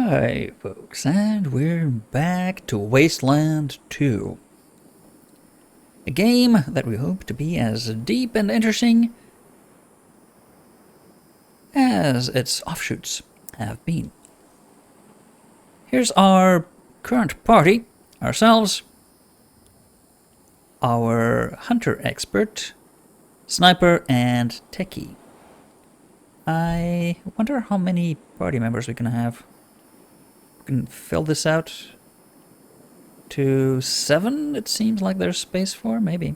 Hi, folks, and we're back to Wasteland 2. A game that we hope to be as deep and interesting as its offshoots have been. Here's our current party, ourselves, our hunter expert, sniper, and techie. I wonder how many party members we can have. We can fill this out to 7, it seems like there's space for, maybe.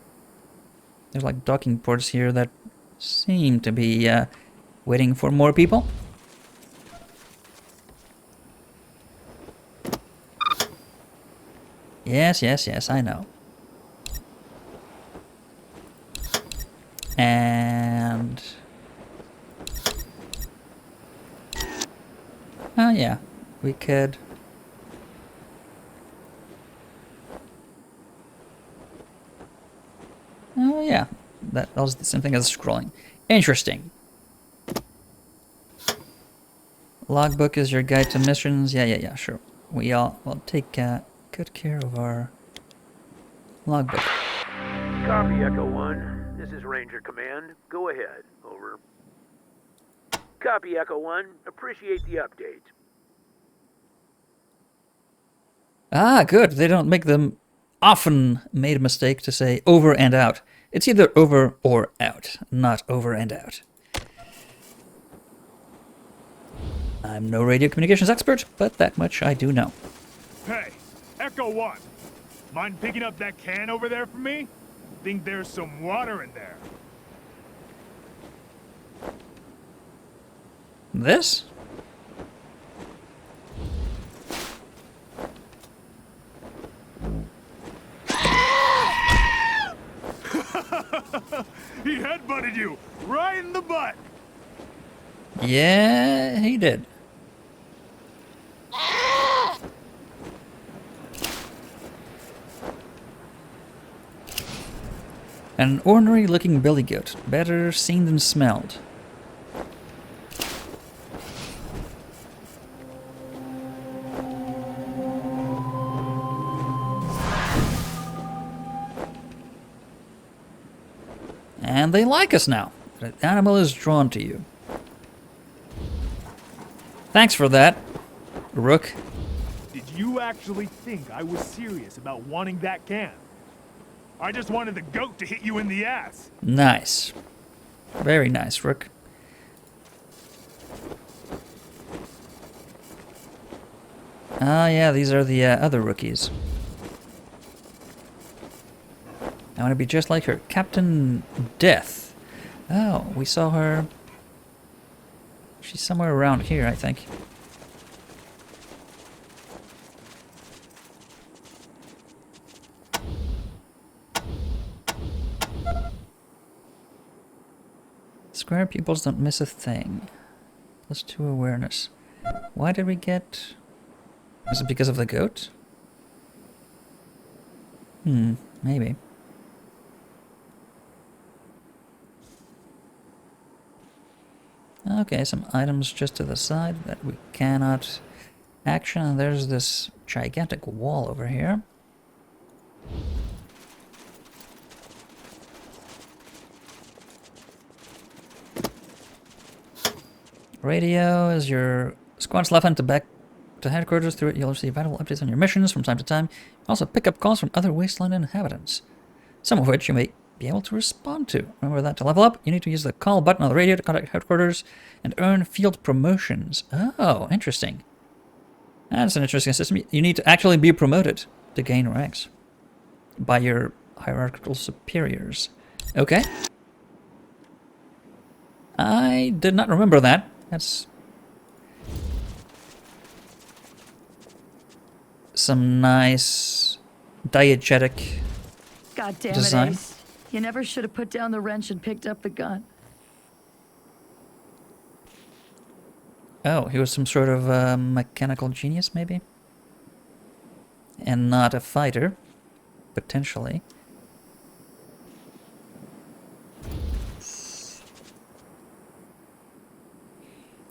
There's like docking ports here that seem to be waiting for more people. Yes, I know. And... oh yeah, we could... oh yeah, that was the same thing as scrolling. Interesting. Logbook is your guide to missions. Yeah, sure. We'll take good care of our logbook. Copy, Echo 1. This is Ranger Command. Go ahead. Over. Copy, Echo 1. Appreciate the update. Ah, good. They don't make them often made a mistake to say over and out. It's either over or out, not over and out. I'm no radio communications expert, but that much I do know. Hey, Echo 1. Mind picking up that can over there for me? Think there's some water in there. This? He headbutted you right in the butt. Yeah, he did. An ornery looking billy goat, better seen than smelled. And they like us now. The animal is drawn to you. Thanks for that, Rook. Did you actually think I was serious about wanting that can? I just wanted the goat to hit you in the ass. Nice. Very nice, Rook. Ah, yeah, these are the other rookies. I want to be just like her. Captain Death. Oh, we saw her. She's somewhere around here, I think. Square pupils don't miss a thing. +2 awareness. Why did we get... is it because of the goat? Maybe. Okay, some items just to the side that we cannot action. And there's this gigantic wall over here. Radio is your squad's lifeline to back to headquarters. Through it, you'll receive valuable updates on your missions from time to time. You also pick up calls from other Wasteland inhabitants, some of which you may be able to respond to. Remember that to level up, you need to use the call button on the radio to contact headquarters and earn field promotions. Oh, interesting. That's an interesting system. You need to actually be promoted to gain ranks by your hierarchical superiors. Okay. I did not remember that. That's some nice diegetic God damn design. it, Ace. You never should have put down the wrench and picked up the gun. Oh, he was some sort of mechanical genius, maybe? And not a fighter, potentially.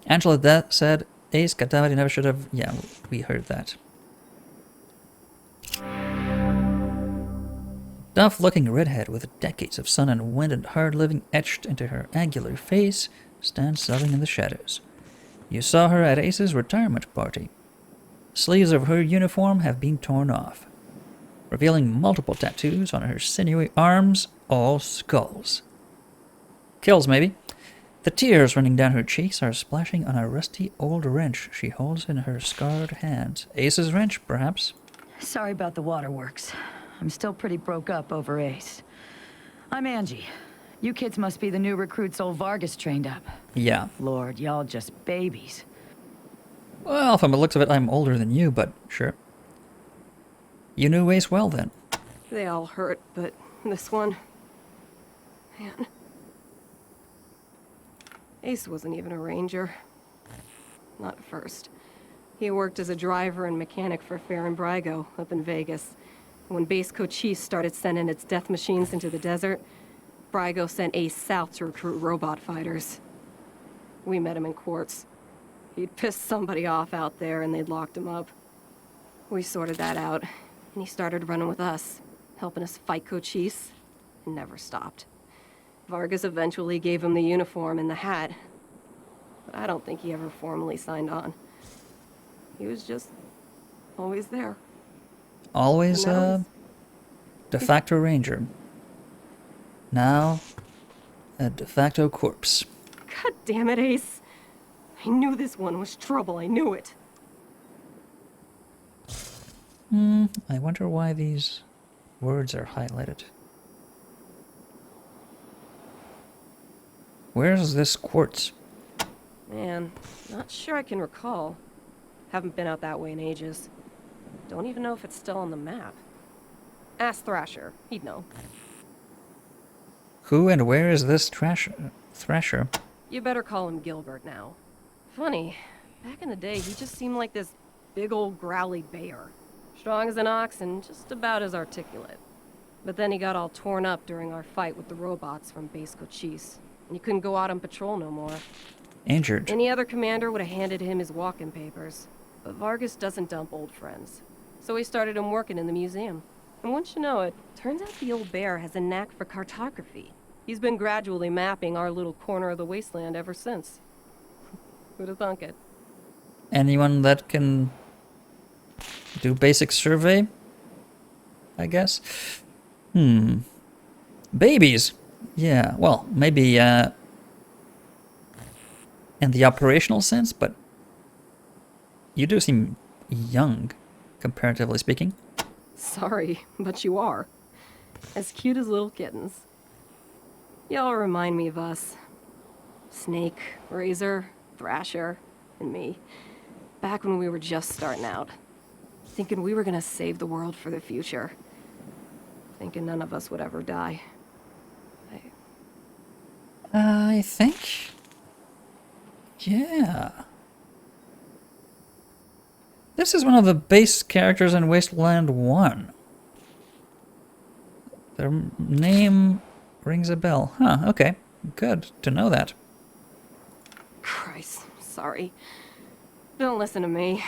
Angela said, Ace, goddammit, you never should have... Yeah, we heard that. Tough-looking redhead with decades of sun and wind and hard living etched into her angular face stands sobbing in the shadows. You saw her at Ace's retirement party. Sleeves of her uniform have been torn off, revealing multiple tattoos on her sinewy arms, all skulls. Kills, maybe. The tears running down her cheeks are splashing on a rusty old wrench she holds in her scarred hands. Ace's wrench, perhaps? Sorry about the waterworks. I'm still pretty broke up over Ace. I'm Angie. You kids must be the new recruits old Vargas trained up. Yeah. Lord, y'all just babies. Well, from the looks of it, I'm older than you, but sure. You knew Ace well, then. They all hurt, but this one... Man. Ace wasn't even a ranger. Not at first. He worked as a driver and mechanic for Fair and Brygo up in Vegas. When Base Cochise started sending its death machines into the desert, Brygo sent Ace south to recruit robot fighters. We met him in Quartz. He'd pissed somebody off out there and they'd locked him up. We sorted that out, and he started running with us, helping us fight Cochise, and never stopped. Vargas eventually gave him the uniform and the hat, but I don't think he ever formally signed on. He was just always there. Always a de facto ranger. Now, a de facto corpse. God damn it, Ace. I knew this one was trouble, I knew it. I wonder why these words are highlighted. Where's this quartz? Man, not sure I can recall. Haven't been out that way in ages. Don't even know if it's still on the map. Ask Thrasher, he'd know. Who and where is this Thrasher? You better call him Gilbert now. Funny, back in the day he just seemed like this big old growly bear. Strong as an ox and just about as articulate. But then he got all torn up during our fight with the robots from Base Cochise, and he couldn't go out on patrol no more. Injured. Any other commander would have handed him his walking papers. But Vargas doesn't dump old friends. So he started him working in the museum. And once you know it, turns out the old bear has a knack for cartography. He's been gradually mapping our little corner of the Wasteland ever since. Who'd have thunk it? Anyone that can do basic survey, I guess? Babies. Yeah, well, maybe in the operational sense, but you do seem young, comparatively speaking. Sorry, but you are. As cute as little kittens. Y'all remind me of us. Snake, Razor, Thrasher, and me. Back when we were just starting out. Thinking we were gonna save the world for the future. Thinking none of us would ever die. I think... Yeah. This is one of the base characters in Wasteland 1. Their name rings a bell. Huh, okay. Good to know that. Christ, sorry. Don't listen to me.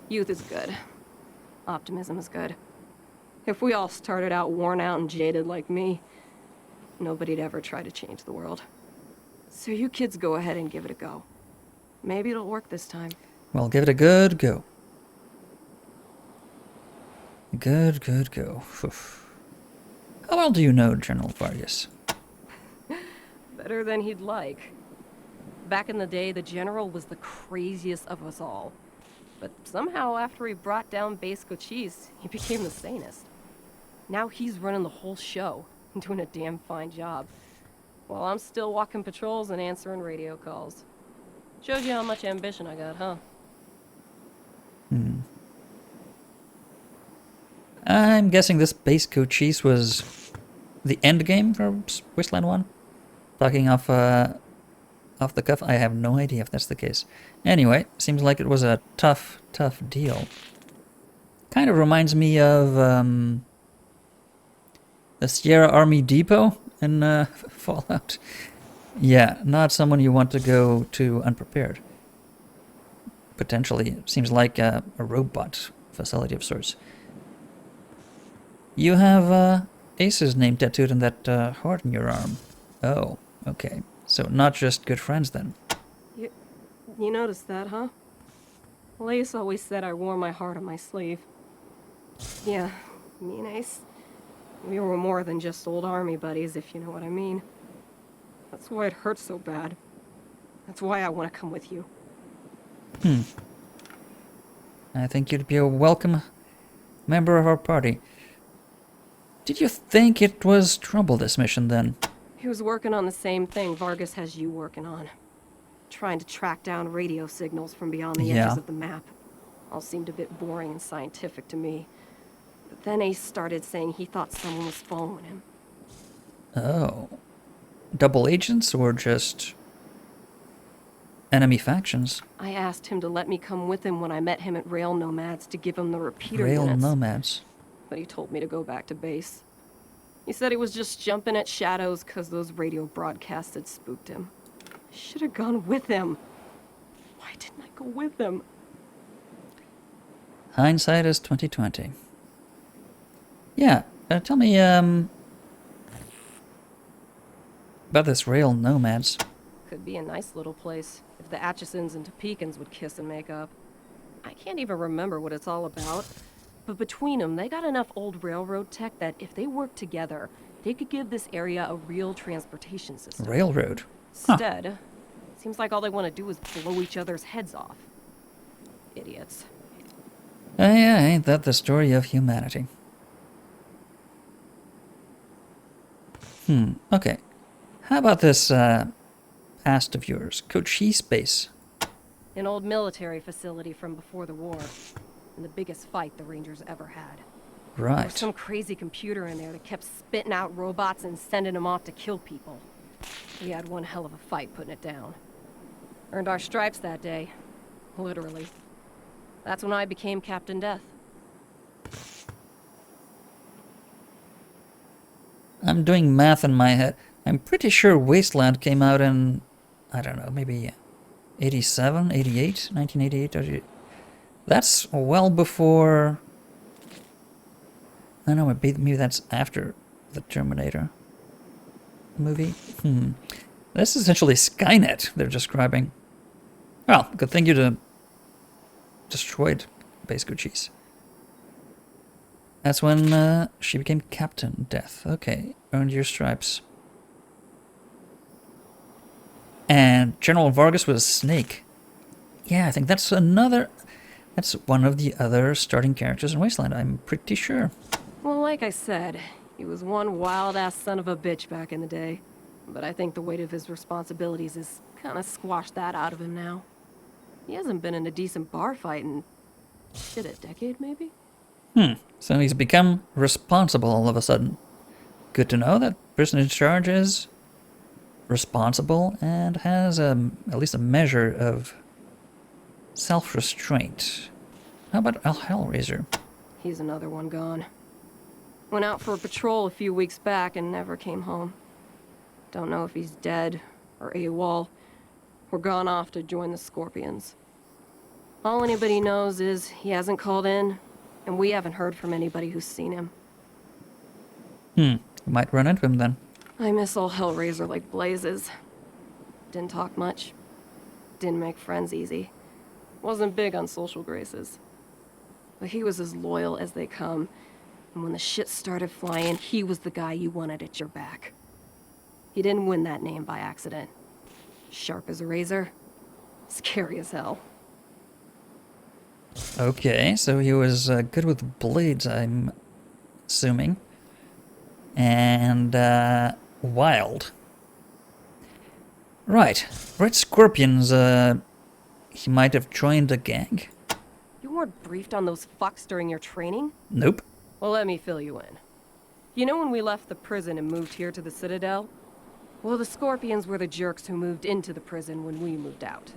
Youth is good. Optimism is good. If we all started out worn out and jaded like me, nobody'd ever try to change the world. So you kids go ahead and give it a go. Maybe it'll work this time. Well, give it a good go. Good go. Oof. How well do you know General Vargas? Better than he'd like. Back in the day, the General was the craziest of us all. But somehow, after he brought down Base Cochise, he became the sanest. Now he's running the whole show, and doing a damn fine job. While I'm still walking patrols and answering radio calls. Shows you how much ambition I got, huh? I'm guessing this Base Cochise was the end game for Wasteland 1? Talking off the cuff, I have no idea if that's the case. Anyway, seems like it was a tough deal. Kind of reminds me of the Sierra Army Depot in Fallout. Yeah, not someone you want to go to unprepared. potentially. Seems like a robot facility of sorts. You have Ace's name tattooed on that heart in your arm. Oh, okay. So not just good friends then. You noticed that, huh? Well, Ace always said I wore my heart on my sleeve. Yeah, me and Ace. We were more than just old army buddies, if you know what I mean. That's why it hurts so bad. That's why I want to come with you. I think you'd be a welcome member of our party. Did you think it was trouble, this mission, then? He was working on the same thing Vargas has you working on. Trying to track down radio signals from beyond the edges of the map. All seemed a bit boring and scientific to me. But then Ace started saying he thought someone was following him. Oh. Double agents or just enemy factions? I asked him to let me come with him when I met him at Rail Nomads to give him the repeater Rail units. Nomads. But he told me to go back to base. He said he was just jumping at shadows because those radio broadcasts had spooked him. I should have gone with him. Why didn't I go with him? Hindsight is 2020. Yeah, tell me about this Rail Nomads. Could be a nice little place if the Atchisons and Topekans would kiss and make up. I can't even remember what it's all about. But between them, they got enough old railroad tech that if they worked together, they could give this area a real transportation system. Railroad? Instead, it seems like all they want to do is blow each other's heads off. Idiots. Yeah, ain't that the story of humanity? Okay. How about this past of yours, Cochise Base? An old military facility from before the war. And the biggest fight the Rangers ever had. There was Right. some crazy computer in there that kept spitting out robots and sending them off to kill people. We had one hell of a fight putting it down. Earned our stripes that day. Literally. That's when I became Captain Death. I'm doing math in my head. I'm pretty sure Wasteland came out in, I don't know, maybe 87, 88, 1988. That's well before... I don't know, maybe that's after the Terminator movie. This is essentially Skynet they're describing. Well, good thing you destroyed Base Cochise. That's when she became Captain Death. Okay, earned your stripes. And General Vargas was Snake. Yeah, I think that's that's one of the other starting characters in Wasteland, I'm pretty sure. Well, like I said, he was one wild-ass son of a bitch back in the day. But I think the weight of his responsibilities has kind of squashed that out of him now. He hasn't been in a decent bar fight in, shit, a decade maybe? So he's become responsible all of a sudden. Good to know that person in charge is responsible and has at least a measure of self-restraint. How about Hellraiser? He's another one gone. Went out for a patrol a few weeks back and never came home. Don't know if he's dead or AWOL or gone off to join the Scorpions. All anybody knows is he hasn't called in, and we haven't heard from anybody who's seen him. You might run into him then. I miss old Hellraiser like blazes. Didn't talk much. Didn't make friends easy. Wasn't big on social graces. But he was as loyal as they come. And when the shit started flying, he was the guy you wanted at your back. He didn't win that name by accident. Sharp as a razor. Scary as hell. Okay, so he was good with blades, I'm assuming. And wild. Right. Red Scorpions, he might have joined a gang? You weren't briefed on those fucks during your training? Nope. Well, let me fill you in. You know when we left the prison and moved here to the Citadel? Well, the Scorpions were the jerks who moved into the prison when we moved out.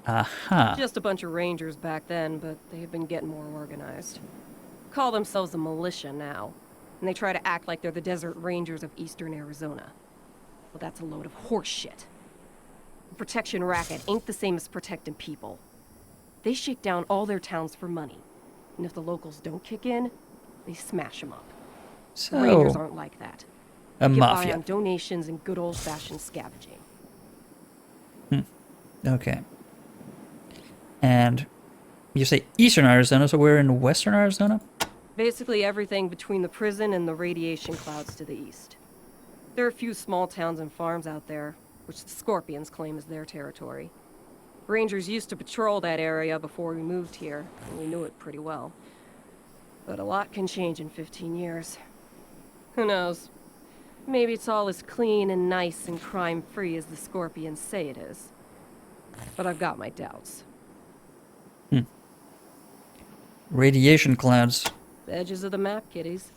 Aha. Just a bunch of rangers back then, but they've been getting more organized. Call themselves a militia now, and they try to act like they're the Desert Rangers of eastern Arizona. Well, that's a load of horse shit. The protection racket ain't the same as protecting people. They shake down all their towns for money. And if the locals don't kick in, they smash them up. So, Rangers aren't like that. a Get by mafia. on donations and good old-fashioned scavenging. Okay. And you say Eastern Arizona, so we're in Western Arizona? Basically everything between the prison and the radiation clouds to the east. There are a few small towns and farms out there, which the Scorpions claim is their territory. Rangers used to patrol that area before we moved here, and we knew it pretty well. But a lot can change in 15 years. Who knows? Maybe it's all as clean and nice and crime-free as the Scorpions say it is. But I've got my doubts. Radiation clouds. The edges of the map, kiddies.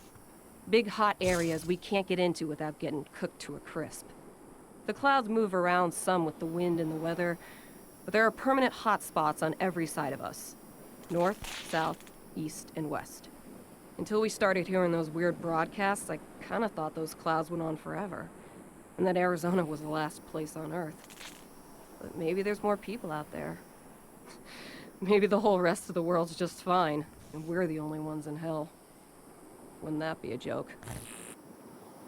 Big hot areas we can't get into without getting cooked to a crisp. The clouds move around some with the wind and the weather, but there are permanent hot spots on every side of us. North, south, east, and west. Until we started hearing those weird broadcasts, I kind of thought those clouds went on forever. And that Arizona was the last place on Earth. But maybe there's more people out there. Maybe the whole rest of the world's just fine, and we're the only ones in hell. Wouldn't that be a joke?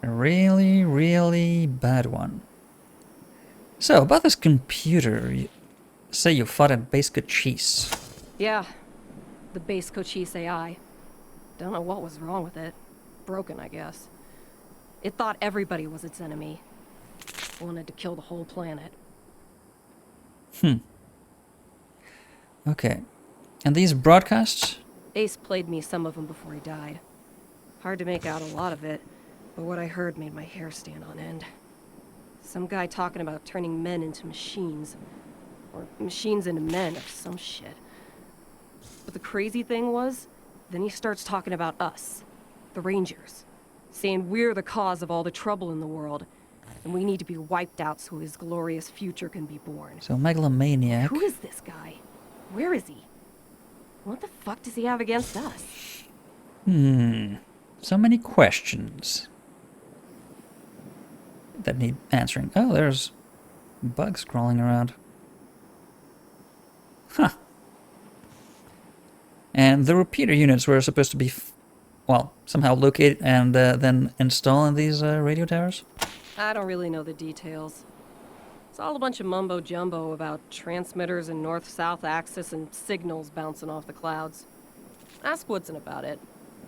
A really, really bad one. So, about this computer, you say you fought at Base Cochise. Yeah, the base Cochise AI. Don't know what was wrong with it. Broken, I guess. It thought everybody was its enemy. Wanted to kill the whole planet. Okay. And these broadcasts? Ace played me some of them before he died. Hard to make out a lot of it, but what I heard made my hair stand on end. Some guy talking about turning men into machines. Or machines into men, or some shit. But the crazy thing was, then he starts talking about us, the Rangers. Saying we're the cause of all the trouble in the world, and we need to be wiped out so his glorious future can be born. So, megalomaniac. Who is this guy? Where is he? What the fuck does he have against us? So many questions that need answering. Oh, there's bugs crawling around. Huh. And the repeater units were supposed to be, well, somehow located and then installed in these radio towers? I don't really know the details. It's all a bunch of mumbo-jumbo about transmitters and north-south axis and signals bouncing off the clouds. Ask Woodson about it.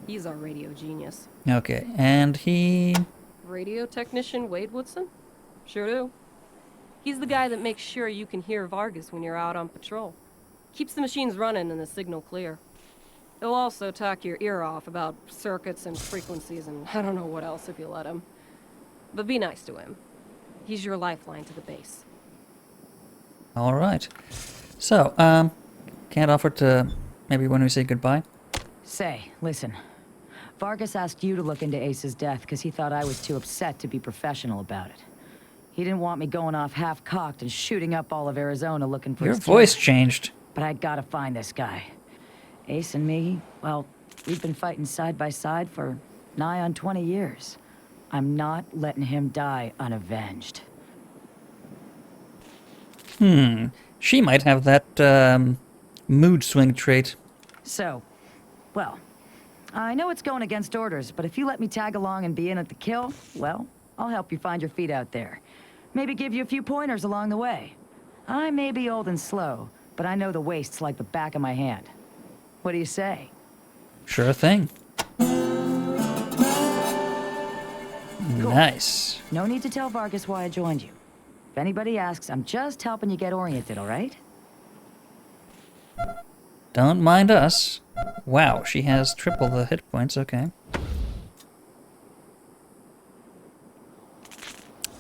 He's our radio genius. Okay, and he... Radio technician Wade Woodson? Sure do. He's the guy that makes sure you can hear Vargas when you're out on patrol. Keeps the machines running and the signal clear. He'll also talk your ear off about circuits and frequencies and I don't know what else if you let him. But be nice to him. He's your lifeline to the base. All right. So, can't offer to maybe when we say goodbye? Say, listen. Vargas asked you to look into Ace's death because he thought I was too upset to be professional about it. He didn't want me going off half-cocked and shooting up all of Arizona looking for Your his voice killer. changed. But I gotta find this guy. Ace and me, well, we've been fighting side by side for nigh on 20 years. I'm not letting him die unavenged. She might have that, mood swing trait. So, well, I know it's going against orders, but if you let me tag along and be in at the kill, well, I'll help you find your feet out there. Maybe give you a few pointers along the way. I may be old and slow, but I know the wastes like the back of my hand. What do you say? Sure thing. Nice. No need to tell Vargas why I joined you. If anybody asks, I'm just helping you get oriented, all right? Don't mind us. Wow, she has triple the hit points, okay.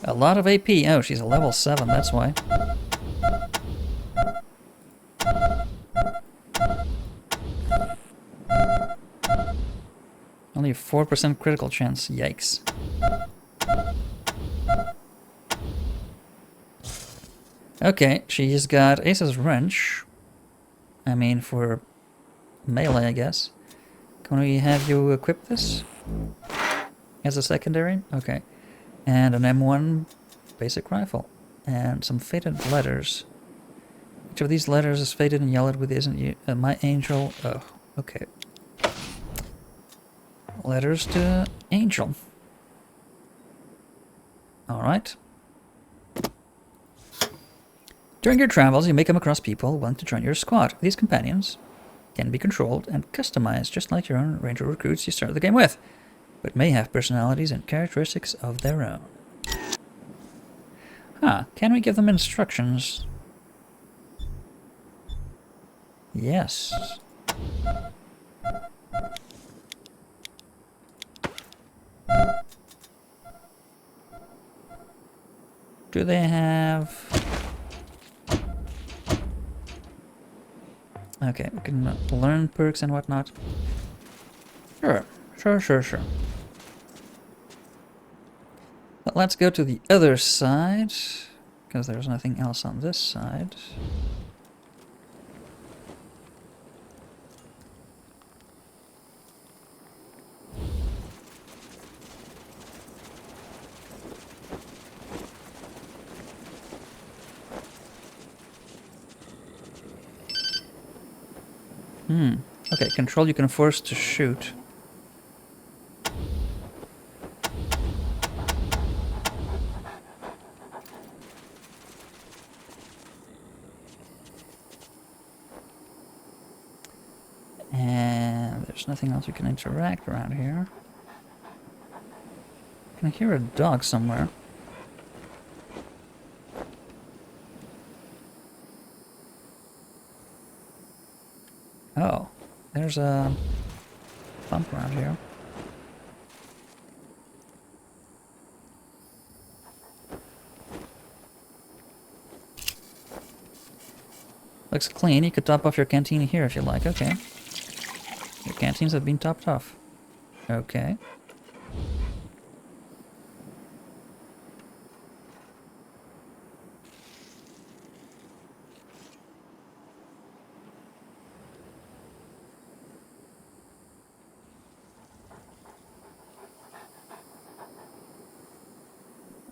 A lot of AP. Oh, she's a level 7, that's why. Only a 4% critical chance. Yikes. Okay, she's got Ace's Wrench. I mean, for melee, I guess. Can we have you equip this? As a secondary? Okay. And an M1 basic rifle. And some faded letters. Each of these letters is faded and yellowed with isn't you, my angel. Oh, okay. Letters to Angel. Alright. During your travels, you may come across people willing to join your squad. These companions can be controlled and customized just like your own ranger recruits you start the game with, but may have personalities and characteristics of their own. Huh, can we give them instructions? Yes. Do they have... Okay, we can learn perks and whatnot. Sure. But let's go to the other side, because there's nothing else on this side. Okay, control you can force to shoot. And there's nothing else you can interact around here. I can hear a dog somewhere. Oh, there's a bump around here. Looks clean. You could top off your canteen here if you like. Okay. Your canteens have been topped off. Okay.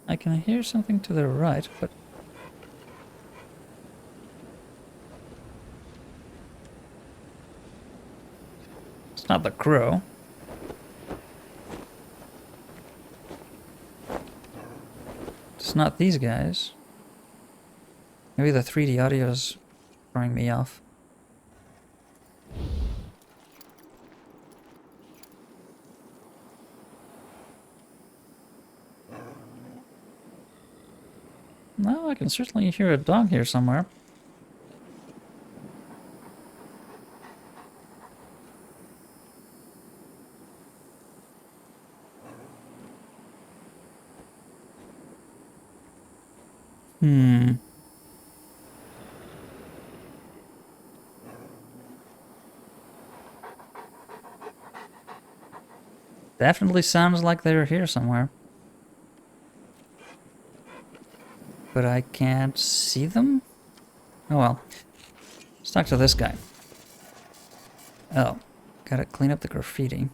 I can hear something to the right, but... It's not the crow. It's not these guys. Maybe the 3D audio is throwing me off. No, I can certainly hear a dog here somewhere. Definitely sounds like they're here somewhere. But I can't see them? Oh well. Let's talk to this guy. Oh, gotta clean up the graffiti.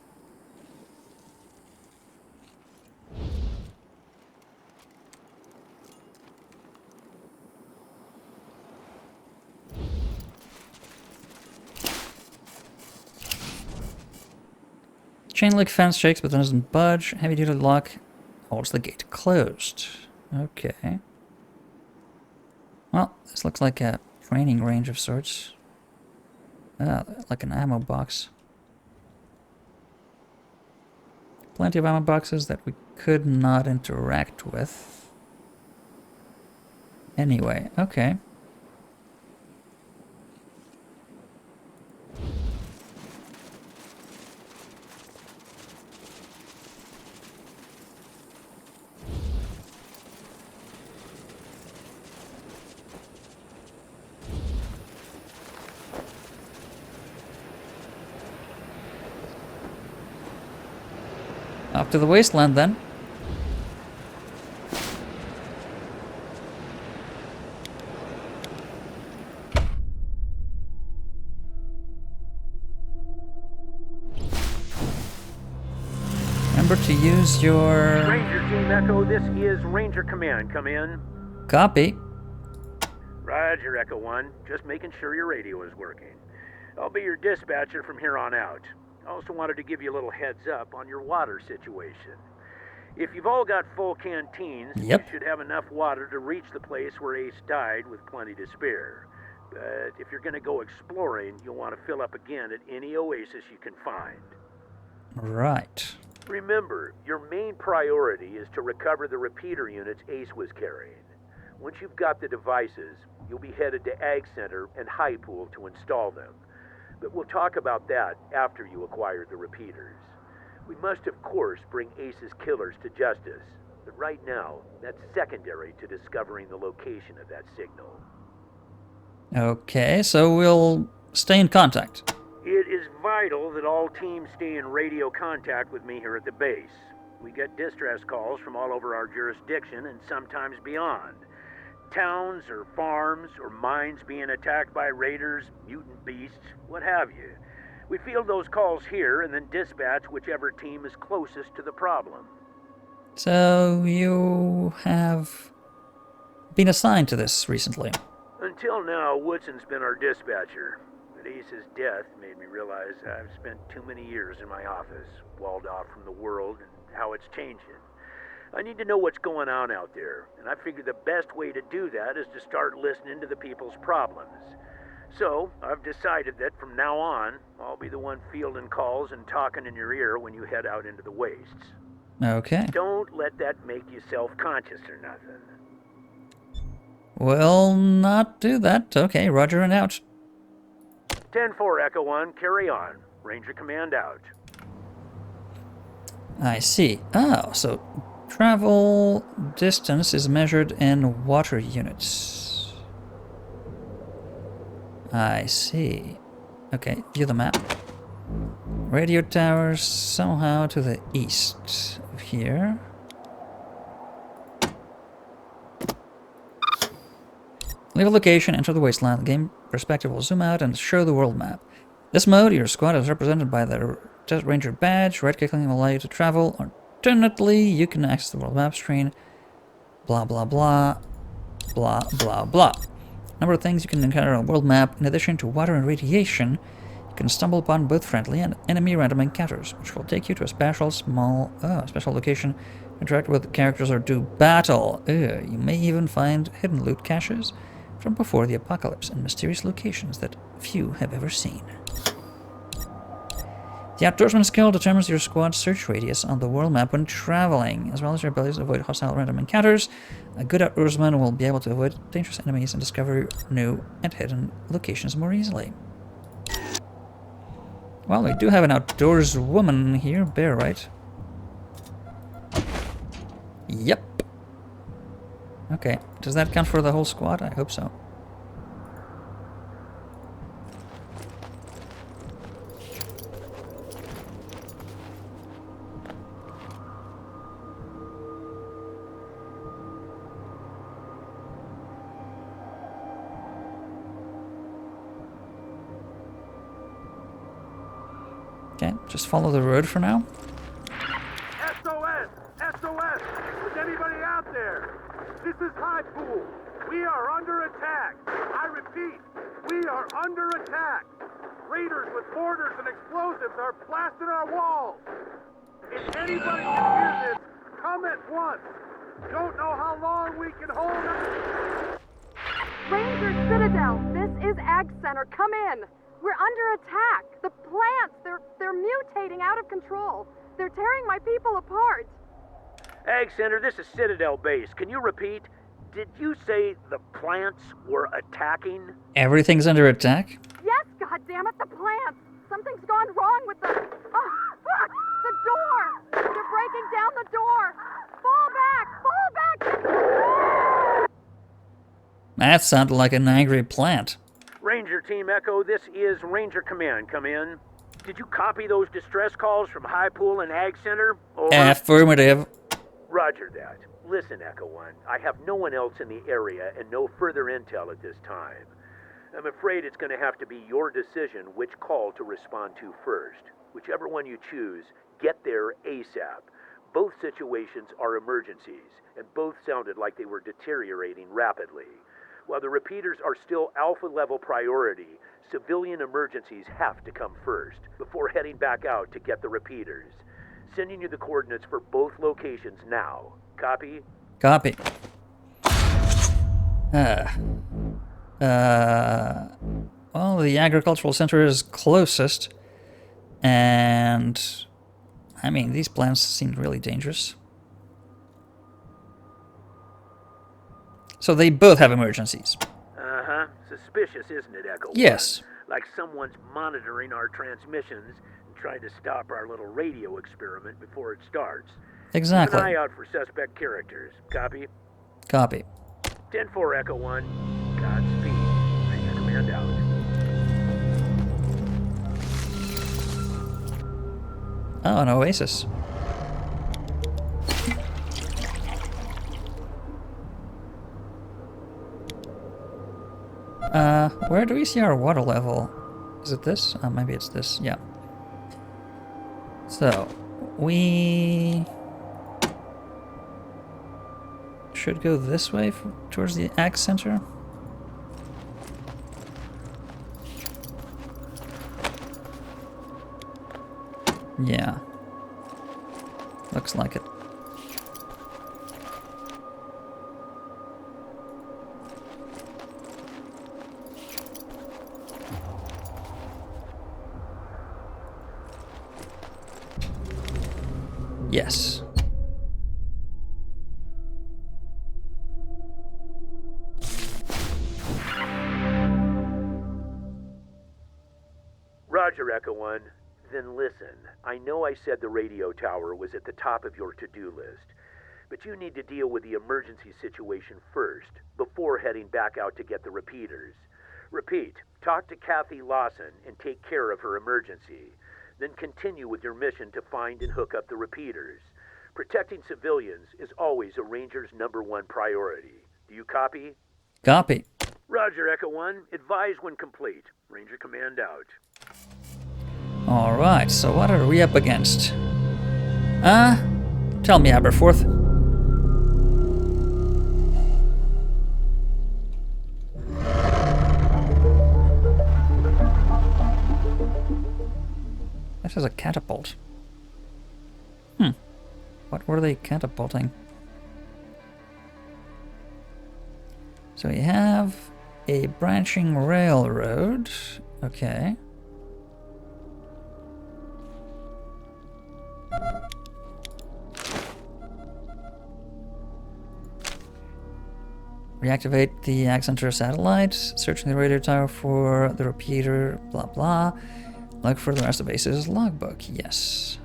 Chain link fence shakes but doesn't budge. Heavy duty lock holds the gate closed. Okay. Well, this looks like a training range of sorts. Like an ammo box. Plenty of ammo boxes that we could not interact with. Anyway, okay. Off to the Wasteland, then. Remember to use your... Ranger Team Echo, this is Ranger Command. Come in. Copy. Roger, Echo 1. Just making sure your radio is working. I'll be your dispatcher from here on out. I also wanted to give you a little heads up on your water situation. If you've all got full canteens, Yep. you should have enough water to reach the place where Ace died with plenty to spare. But if you're going to go exploring, you'll want to fill up again at any oasis you can find. Right. Remember, your main priority is to recover the repeater units Ace was carrying. Once you've got the devices, you'll be headed to Ag Center and High Pool to install them. But we'll talk about that after you acquire the repeaters. We must, of course, bring Ace's killers to justice. But right now, that's secondary to discovering the location of that signal. Okay, so we'll stay in contact. It is vital that all teams stay in radio contact with me here at the base. We get distress calls from all over our jurisdiction and sometimes beyond. Towns or farms or mines being attacked by raiders, mutant beasts, what have you. We field those calls here and then dispatch whichever team is closest to the problem. So you have been assigned to this recently. Until now, Woodson's been our dispatcher. But Ace's death made me realize I've spent too many years in my office, walled off from the world and how it's changing. I need to know what's going on out there, and I figure the best way to do that is to start listening to the people's problems. So, I've decided that from now on, I'll be the one fielding calls and talking in your ear when you head out into the wastes. Okay. Don't let that make you self-conscious or nothing. Will not do that. Okay, roger and out. 10-4, Echo 1, carry on. Ranger Command out. I see. Oh, so travel distance is measured in water units. I see. Okay, view the map. Radio towers somehow to the east of here. Leave a location, enter the Wasteland. The game perspective will zoom out and show the world map. This mode, your squad is represented by the Desert Ranger badge. Right-clicking will allow you to travel. Alternately, you can access the world map screen. Blah, blah, blah. Blah, blah, blah. Number of things you can encounter on the world map. In addition to water and radiation, you can stumble upon both friendly and enemy random encounters, which will take you to a special location, interact with characters, or do battle. You may even find hidden loot caches from before the apocalypse in mysterious locations that few have ever seen. The Outdoorsman skill determines your squad's search radius on the world map when traveling, as well as your abilities to avoid hostile random encounters. A good Outdoorsman will be able to avoid dangerous enemies and discover new and hidden locations more easily. Well, we do have an outdoors woman here, Bear, right? Yep. Okay, does that count for the whole squad? I hope so. Okay, just follow the road for now. SOS! SOS! Is anybody out there? This is High Pool. We are under attack. I repeat, we are under attack. Raiders with mortars and explosives are blasting our walls. If anybody can hear this, come at once. Don't know how long we can hold it. Ranger Citadel, this is Ag Center. Come in. We're under attack. The plants, they're mutating out of control. They're tearing my people apart. Ag Center, this is Citadel Base. Can you repeat? Did you say the plants were attacking? Everything's under attack? Yes, goddammit, the plants. Something's gone wrong with the... Oh, fuck! The door! They're breaking down the door! Fall back! Fall back! That sounded like an angry plant. Ranger Team Echo, this is Ranger Command. Come in. Did you copy those distress calls from High Pool and Ag Center? Over. Affirmative. Roger that. Listen, Echo 1, I have no one else in the area and no further intel at this time. I'm afraid it's going to have to be your decision which call to respond to first. Whichever one you choose, get there ASAP. Both situations are emergencies, and both sounded like they were deteriorating rapidly. While the repeaters are still alpha-level priority, civilian emergencies have to come first, before heading back out to get the repeaters. Sending you the coordinates for both locations now. Copy? Copy. Well, the agricultural center is closest, and I mean, these plants seem really dangerous. So they both have emergencies. Uh-huh. Suspicious, isn't it, Echo? Yes. Like someone's monitoring our transmissions and trying to stop our little radio experiment before it starts. Exactly. Keep an eye out for suspect characters. Copy? Copy. 10-4 Echo 1. Godspeed. Ranger Command out. Oh, an oasis. Where do we see our water level? Is it this? Maybe it's this, yeah. So, we should go this way towards the ag center. Yeah. Looks like it. Yes. Roger, Echo 1. Then listen. I know I said the radio tower was at the top of your to-do list, but you need to deal with the emergency situation first, before heading back out to get the repeaters. Repeat, talk to Kathy Lawson and take care of her emergency. Then continue with your mission to find and hook up the repeaters. Protecting civilians is always a Ranger's #1 priority. Do you copy? Copy. Roger, Echo 1. Advise when complete. Ranger Command out. Alright, so what are we up against? Tell me, Aberforth. This is a catapult. What were they catapulting? So we have a branching railroad. Okay. Reactivate the ag center satellite. Searching the radio tower for the repeater. Blah blah. Look for the rest of the base's logbook. Yes.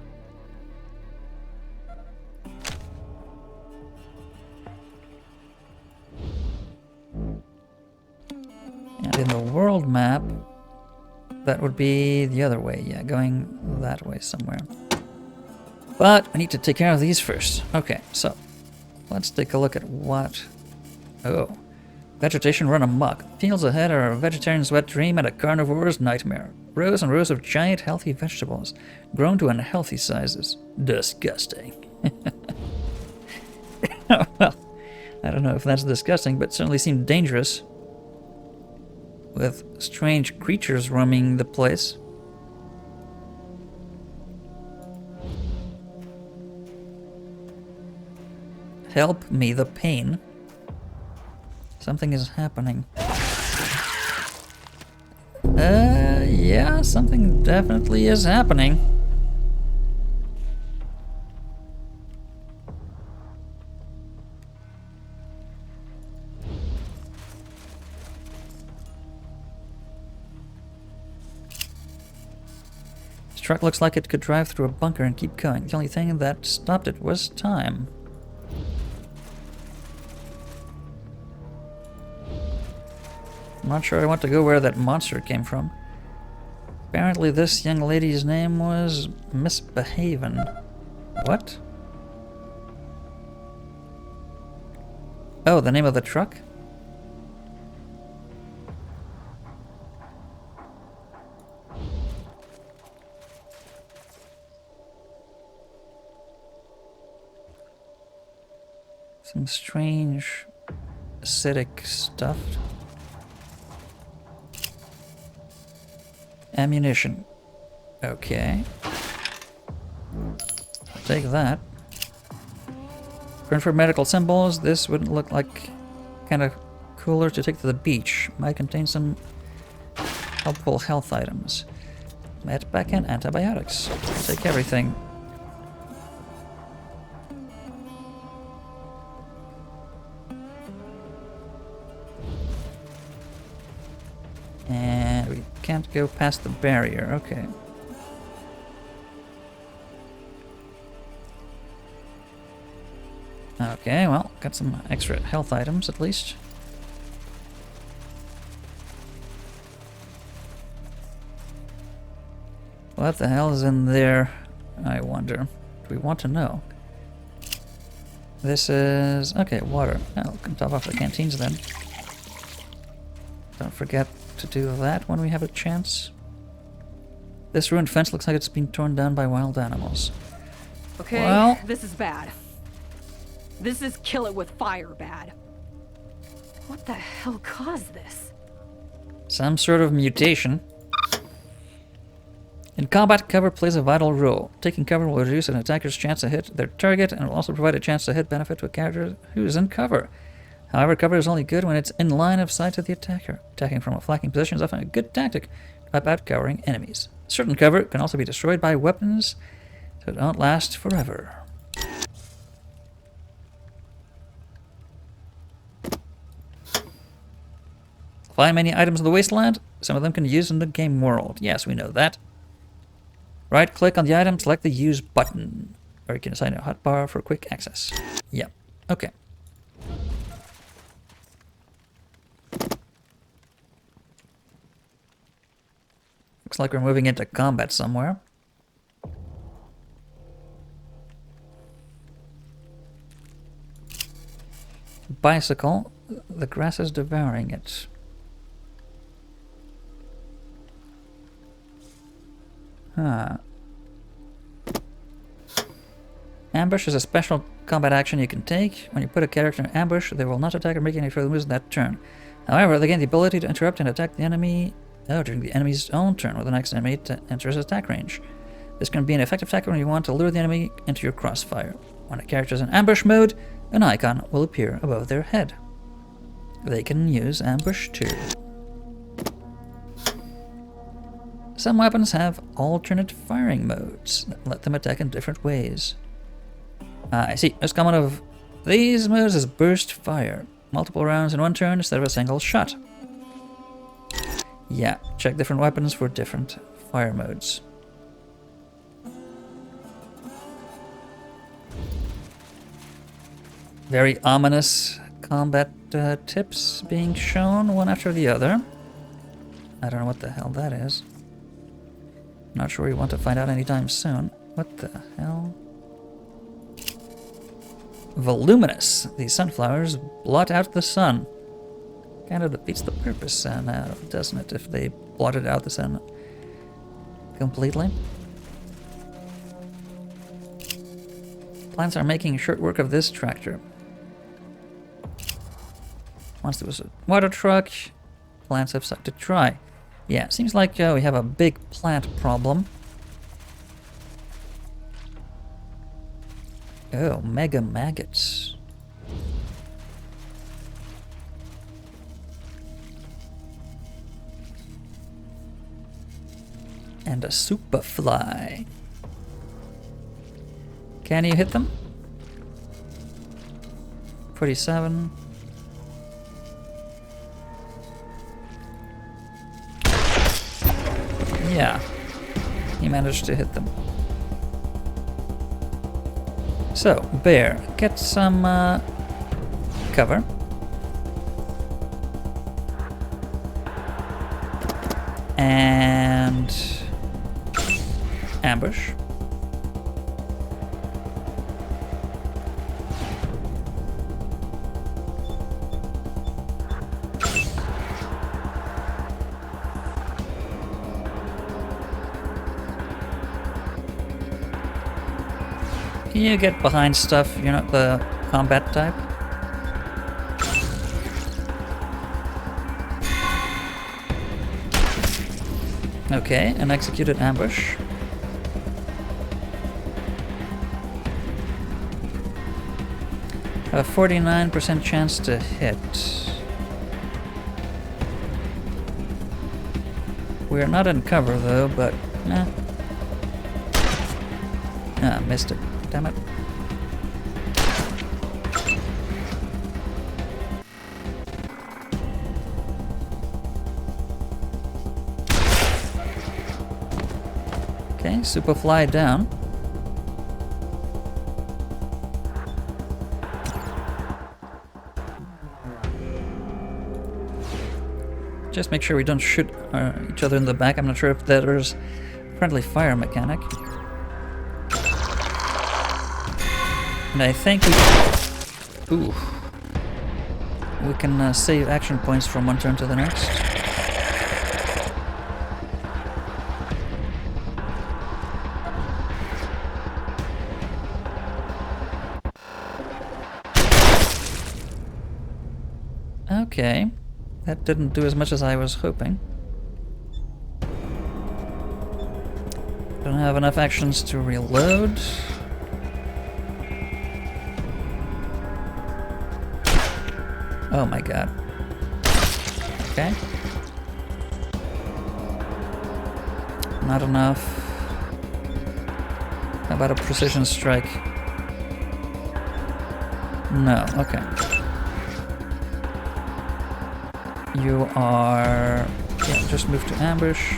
And in the world map, that would be the other way. Yeah, going that way somewhere. But I need to take care of these first. Okay, so let's take a look at what... Oh. Vegetation run amok. Fields ahead are a vegetarian's wet dream and a carnivore's nightmare. Rows and rows of giant healthy vegetables, grown to unhealthy sizes. Disgusting. Well, I don't know if that's disgusting, but certainly seemed dangerous. With strange creatures roaming the place. Help me, the pain. Something is happening. Yeah, something definitely is happening. This truck looks like it could drive through a bunker and keep going. The only thing that stopped it was time. I'm not sure I want to go where that monster came from. Apparently this young lady's name was Misbehavin'. What? Oh, the name of the truck? Some strange acidic stuff. Ammunition. Okay. I'll take that. Print for medical symbols. This would look like kind of cooler to take to the beach. Might contain some helpful health items. Medpack and antibiotics. Take everything. And we can't go past the barrier. Okay. Okay, well, got some extra health items at least. What the hell is in there, I wonder? Do we want to know? This is... okay, water. Oh, we can top off the canteens then. Don't forget to do that when we have a chance. This ruined fence looks like it's been torn down by wild animals. Okay, well, this is bad. This is kill it with fire bad. What the hell caused this? some sort of mutation. In combat, cover plays a vital role. Taking cover will reduce an attacker's chance to hit their target and will also provide a chance to hit benefit to a character who is in cover. However, cover is only good when it's in line of sight of the attacker. Attacking from a flanking position is often a good tactic to wipe out covering enemies. Certain cover can also be destroyed by weapons, so it don't last forever. Find many items in the Wasteland. Some of them can be used in the game world. Yes, we know that. Right-click on the item, select the Use button. Or you can assign a hotbar for quick access. Yep. Okay. Looks like we're moving into combat somewhere. Bicycle. The grass is devouring it. Huh. Ambush is a special combat action you can take. When you put a character in ambush, they will not attack or make any further moves in that turn. However, they gain the ability to interrupt and attack the enemy during the enemy's own turn, when the next enemy enters attack range. This can be an effective tactic when you want to lure the enemy into your crossfire. When a character is in ambush mode, an icon will appear above their head. They can use ambush too. Some weapons have alternate firing modes that let them attack in different ways. I see. Most common of these modes is burst fire. Multiple rounds in one turn instead of a single shot. Yeah, check different weapons for different fire modes. Very ominous combat tips being shown one after the other. I don't know what the hell that is. Not sure we want to find out anytime soon. What the hell? Voluminous. These sunflowers blot out the sun. Kind of defeats the purpose now, doesn't it, if they blotted out the sun completely? Plants are making short work of this tractor. Once there was a water truck, plants have sucked it dry. Yeah, seems like we have a big plant problem. Oh, mega maggots. And a superfly. Can you hit them? 47. Yeah, he managed to hit them. So, bear, get some cover. And ambush. Can you get behind stuff? You're not the combat type. Okay, an executed ambush. A 49% chance to hit. We're not in cover though, but nah. Ah, missed it. Damn it. Okay, Superfly down. Just make sure we don't shoot each other in the back. I'm not sure if there's a friendly fire mechanic. And I think we... Ooh. We can save action points from one turn to the next. Okay. That didn't do as much as I was hoping. Don't have enough actions to reload. Oh my god. Okay. Not enough. How about a precision strike? No, okay. You are... yeah, just move to ambush.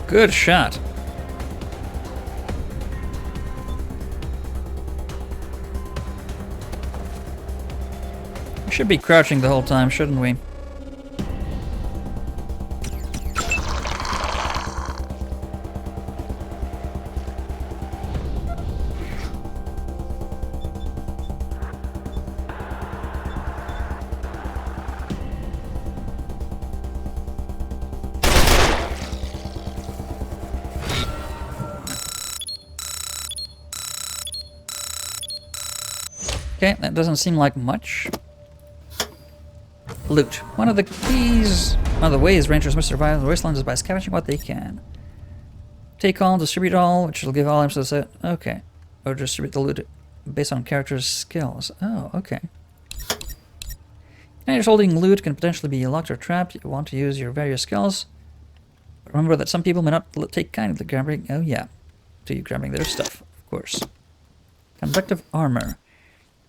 Good shot. We should be crouching the whole time, shouldn't we? Okay, that doesn't seem like much. Loot. One of the ways rangers must survive in the Wasteland is by scavenging what they can. Take all, distribute all, which will give all items to the set. Okay. Or distribute the loot based on characters' skills. Oh, okay. Teenagers holding loot can potentially be locked or trapped. You want to use your various skills. But remember that some people may not take kindly to grabbing... oh yeah. To you grabbing their stuff, of course. Conductive armor.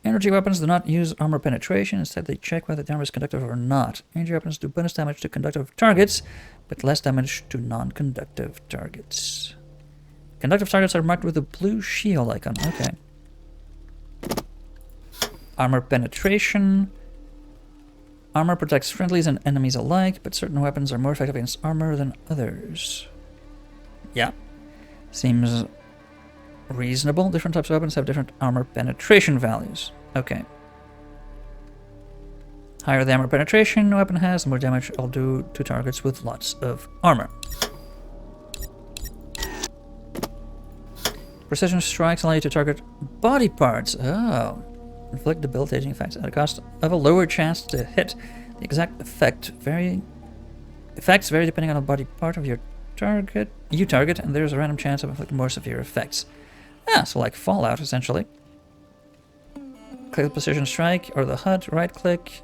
Energy weapons do not use armor penetration. Instead, they check whether the armor is conductive or not. Energy weapons do bonus damage to conductive targets, but less damage to non-conductive targets. Conductive targets are marked with a blue shield icon. Okay. Armor penetration. Armor protects friendlies and enemies alike, but certain weapons are more effective against armor than others. Yeah. Seems reasonable. Different types of weapons have different armor penetration values. Okay. Higher the armor penetration a weapon has, the more damage it'll do to targets with lots of armor. Precision strikes allow you to target body parts. Oh. Inflict debilitating effects at a cost of a lower chance to hit. The exact effects vary depending on the body part of your target, and there's a random chance of inflicting more severe effects. Ah, so like Fallout, essentially. Click the precision strike, or the HUD, right-click,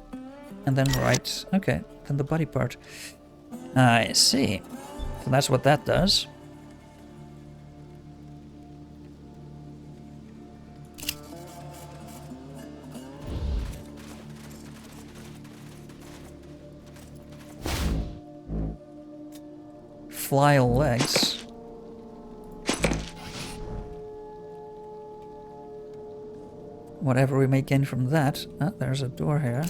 and then right. Okay, then the body part. I see. So that's what that does. Fly legs. Whatever we may gain from that. Ah, there's a door here.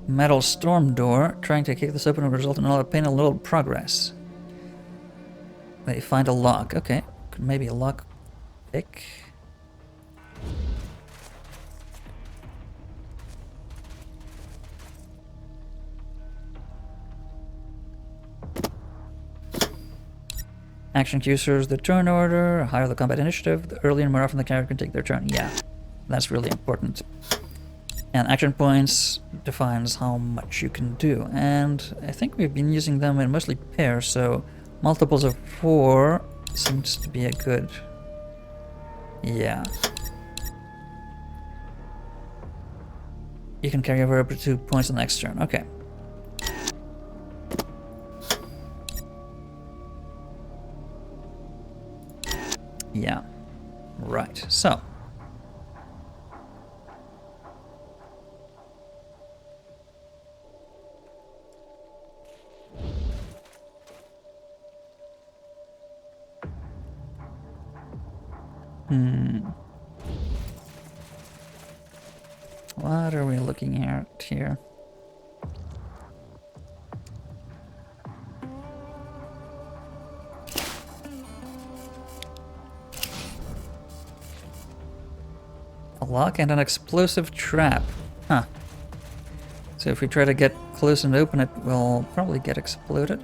Metal storm door. Trying to kick this open will result in a lot of pain and a little progress. They find a lock. Okay. Could maybe a lock pick. Action queue serves the turn order. Higher the combat initiative, the earlier and more often the character can take their turn. Yeah, that's really important. And action points defines how much you can do. And I think we've been using them in mostly pairs, so multiples of 4 seems to be a good... Yeah. You can carry over up to 2 points the next turn. Okay. Yeah. Right. So. What are we looking at here? A lock and an explosive trap. Huh. So if we try to get close and open it, we'll probably get exploded.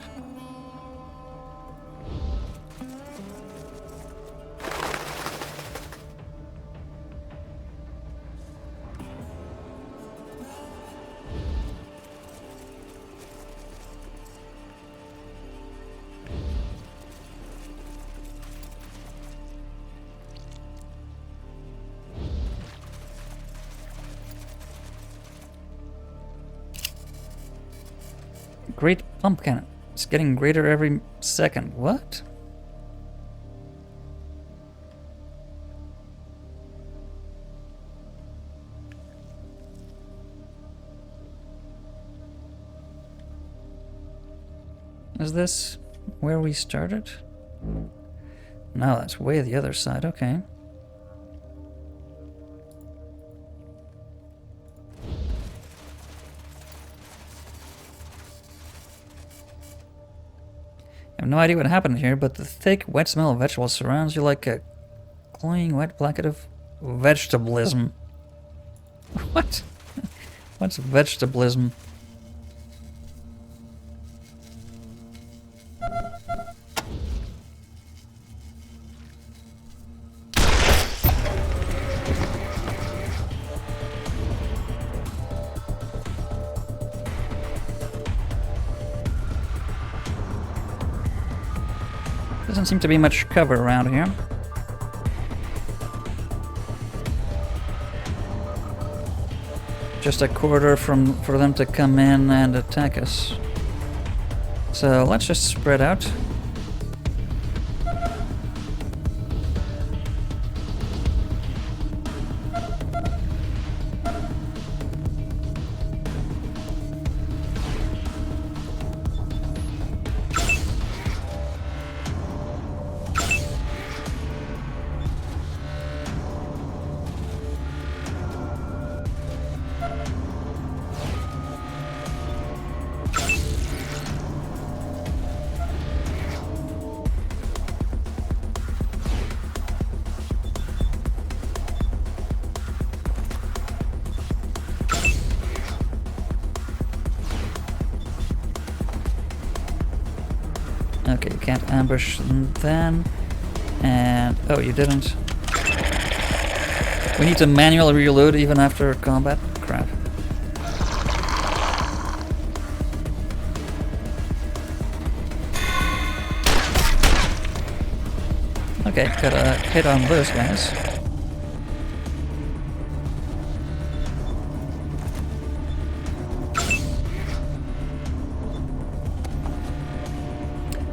Great pump cannon. It's getting greater every second. What? Is this where we started? No, that's way the other side. Okay. I have no idea what happened here, but the thick, wet smell of vegetables surrounds you like a cloying wet blanket of vegetablism. What? What's vegetablism? Doesn't seem to be much cover around here. Just a corridor for them to come in and attack us. So let's just spread out. Okay, you can't ambush them then. And... oh, you didn't. We need to manually reload even after combat? Crap. Okay, gotta hit on those guys.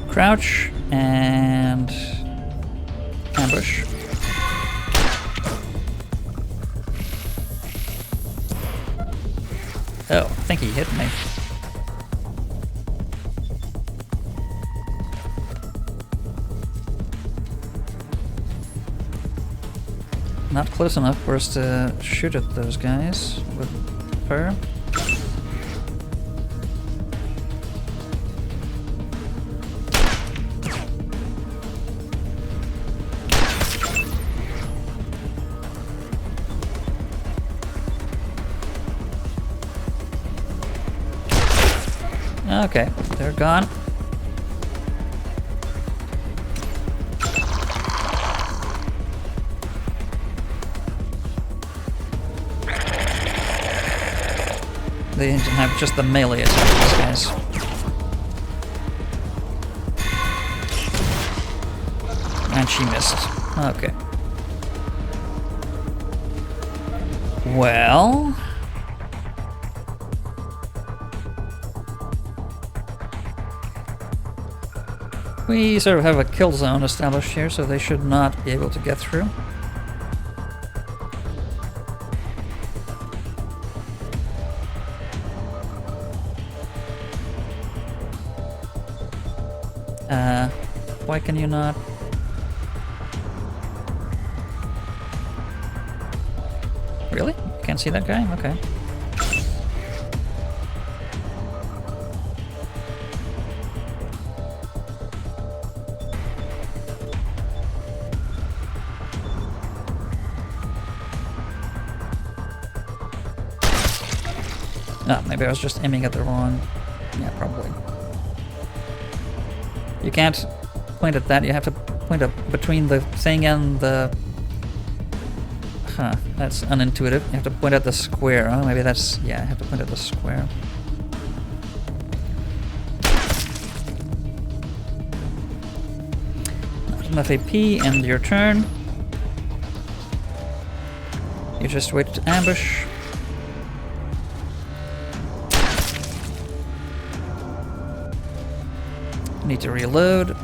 Crouch and ambush. Oh, I think he hit me. Not close enough for us to shoot at those guys with fire. Okay, they're gone. They didn't have just the melee attack, these guys. And she missed. Okay. Well... we sort of have a kill zone established here, so they should not be able to get through. Why can you not? Really? You can't see that guy? Okay. No, maybe I was just aiming at the wrong... yeah, probably. You can't point at that, you have to point up between the thing and the... huh, that's unintuitive. You have to point at the square. Oh, maybe that's... yeah, I have to point at the square. Not enough AP, and your turn. You just wait to ambush. Need to reload.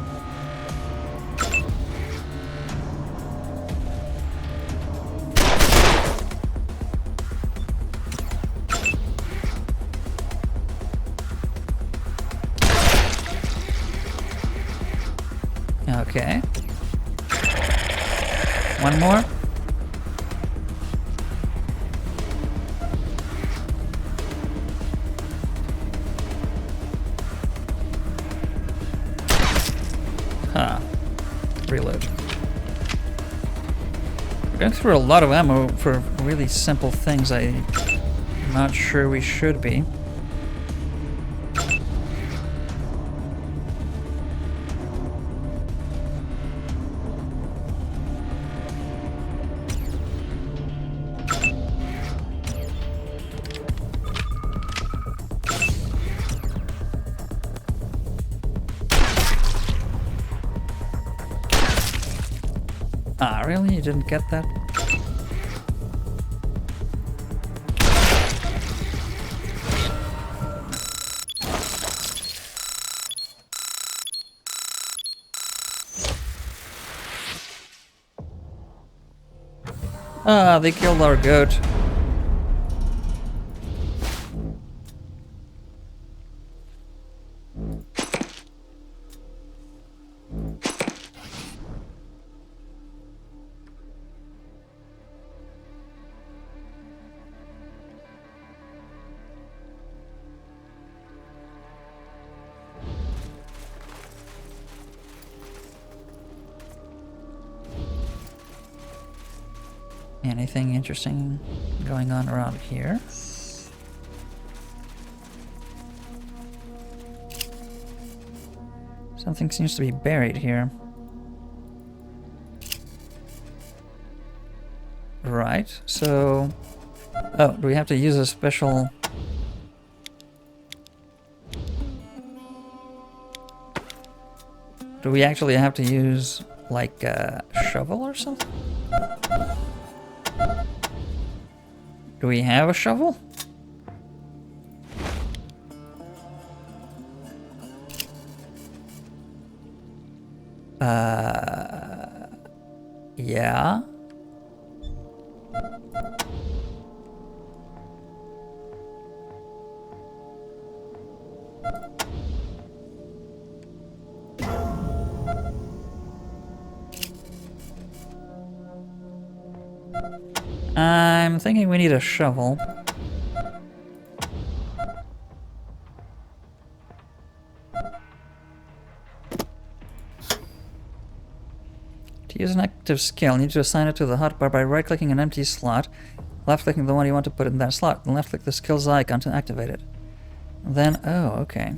Okay. One more. Reload. We're going through a lot of ammo for really simple things. I'm not sure we should be. Ah, really? You didn't get that? Ah, they killed our goat. Anything interesting going on around here? Something seems to be buried here. Right, so... oh, do we have to use a special... do we actually have to use, like, a shovel or something? Do we have a shovel? Yeah. I'm thinking we need a shovel. To use an active skill, you need to assign it to the hotbar by right-clicking an empty slot, left-clicking the one you want to put in that slot, and left-click the skill's icon to activate it. Then, oh, okay.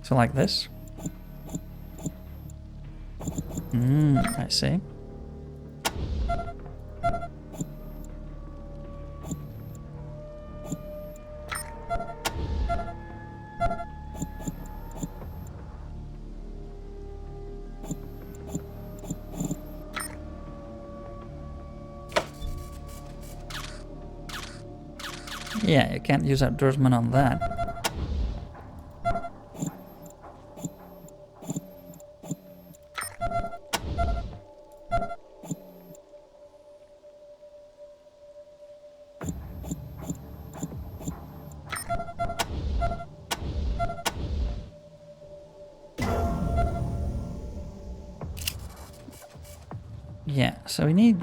So like this? I see. Yeah, you can't use outdoorsman on that. Yeah, so we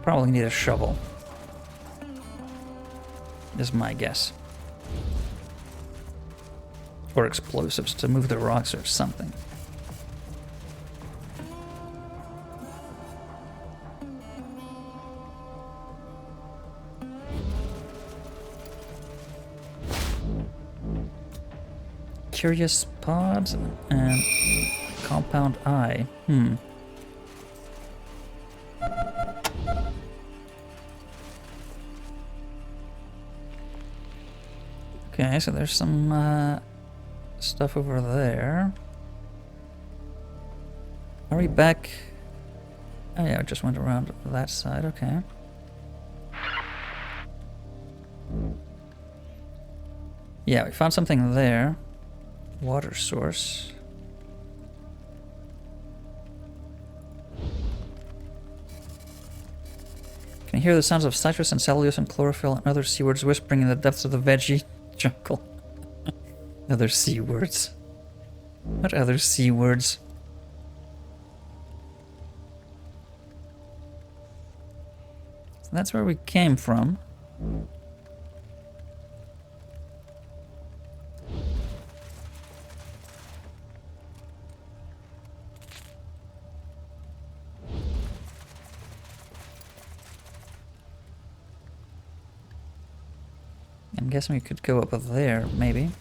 probably need a shovel. Is my guess. Or explosives to move the rocks or something. Curious pods and compound eye. Okay, so there's some stuff over there. Are we back? Oh yeah, I just went around that side, okay. Yeah, we found something there. Water source. Can you hear the sounds of citrus and cellulose and chlorophyll and other sea words whispering in the depths of the veggie jungle? Other sea words. What other sea words? So that's where we came from. I'm guessing we could go up there, maybe.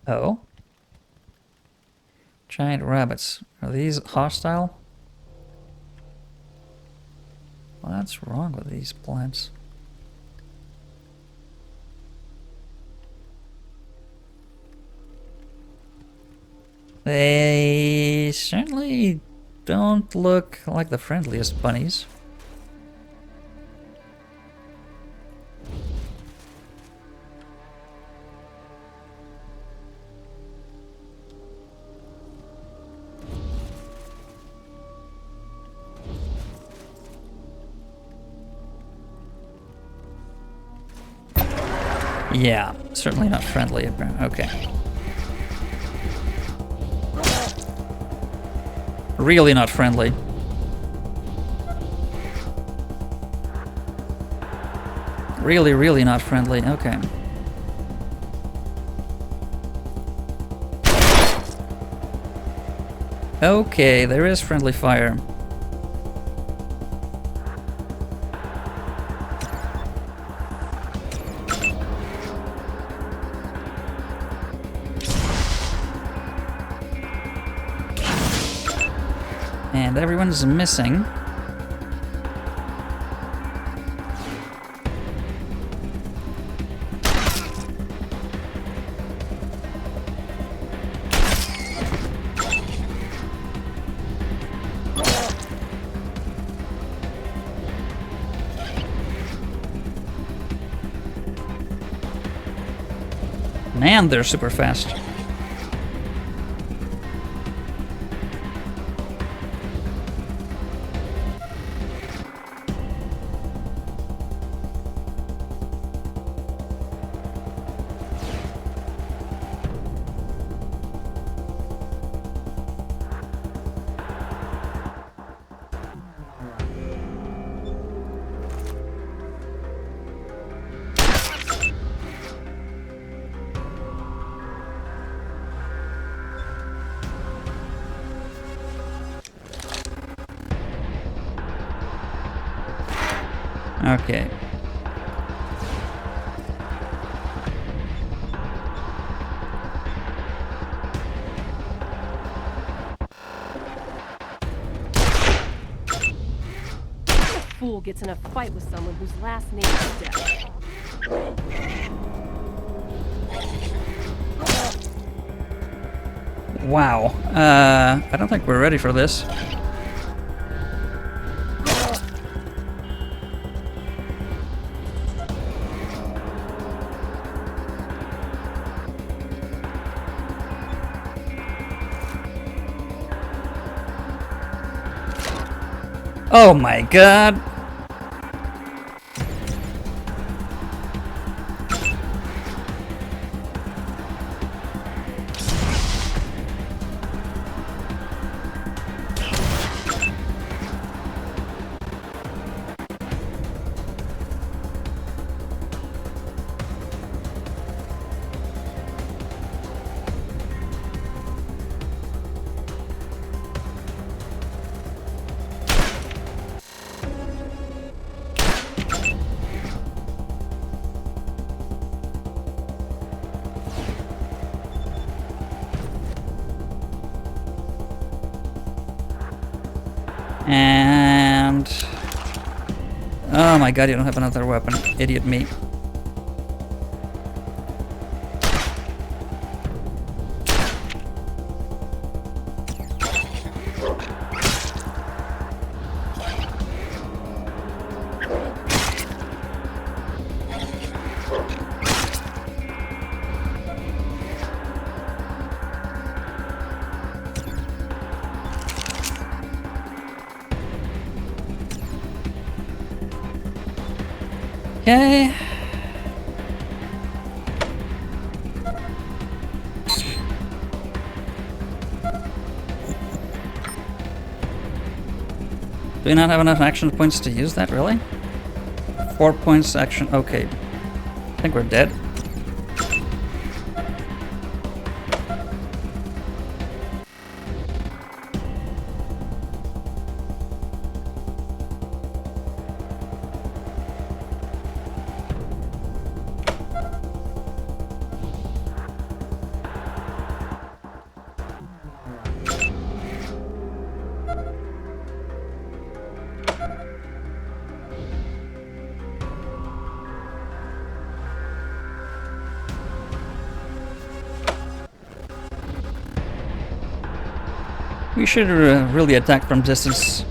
Oh. Giant rabbits. Are these hostile? What's wrong with these plants? They certainly don't look like the friendliest bunnies. Yeah, certainly not friendly. Okay. Really not friendly. Really, really not friendly. Okay. Okay, there is friendly fire. And everyone's missing. Man, they're super fast. Okay. Fool gets in a fight with someone whose last name is Death. Wow. I don't think we're ready for this. Oh my god! And... oh my god, you don't have another weapon. Idiot me. Okay. Do we not have enough action points to use that, really? 4 points action, okay. I think we're dead. We should really attack from distance.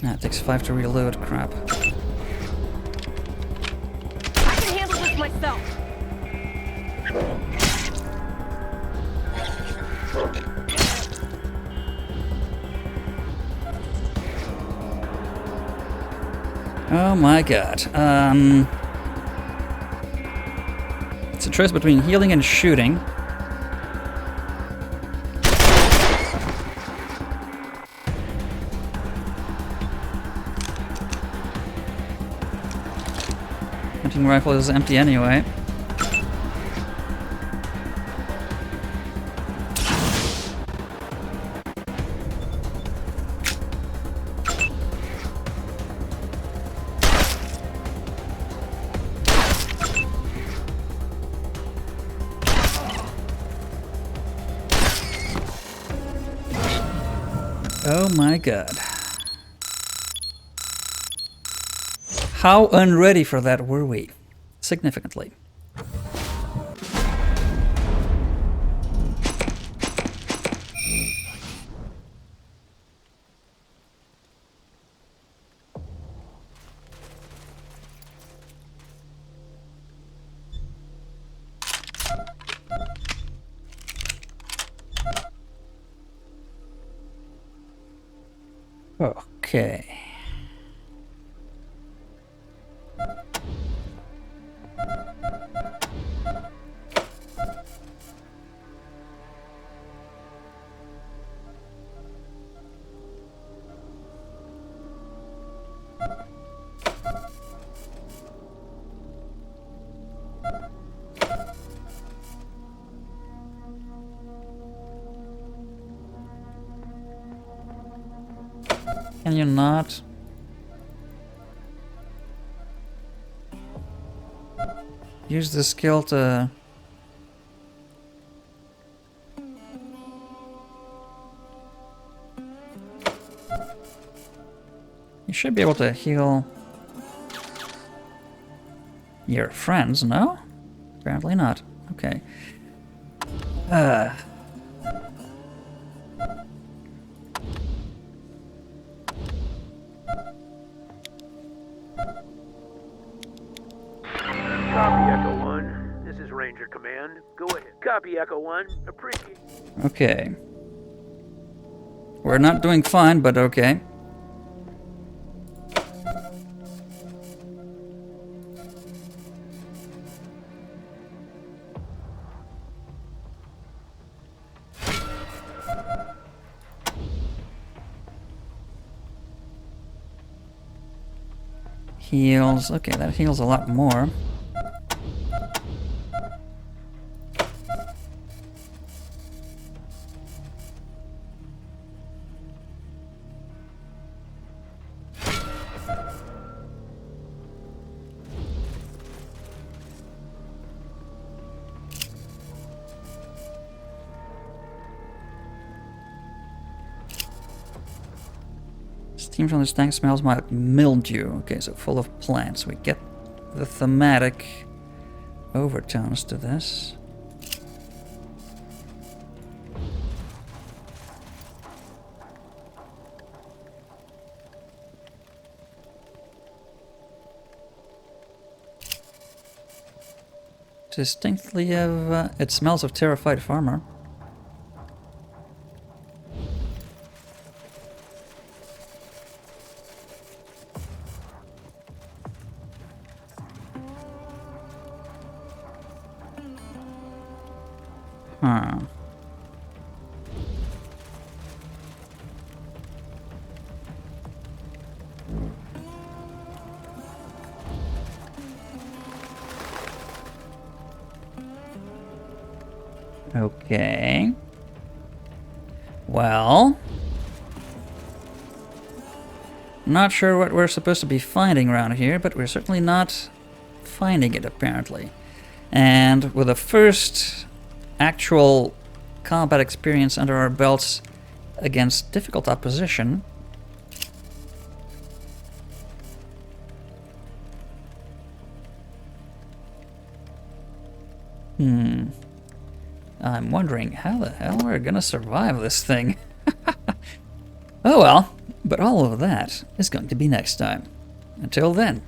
Ah, it takes 5 to reload, crap. I can handle this myself. Oh my god. It's a choice between healing and shooting. Hunting rifle is empty anyway. Oh my god. How unready for that were we? Significantly. Okay. Can you not? Use the skill to You should be able to heal your friends, no? Apparently not. Okay. Copy, Echo 1. This is Ranger Command. Go ahead. Copy, Echo 1. Appreciate... Okay. We're not doing fine, but okay. Heals. Okay, that heals a lot more. Steam from this tank smells like mildew. Okay, so full of plants. We get the thematic overtones to this. Distinctly of... it smells of terrified farmer. Huh. Okay. Well, not sure what we're supposed to be finding around here, but we're certainly not finding it apparently. And with the first actual combat experience under our belts against difficult opposition, I'm wondering how the hell we're gonna survive this thing. Oh well, but all of that is going to be next time. Until then.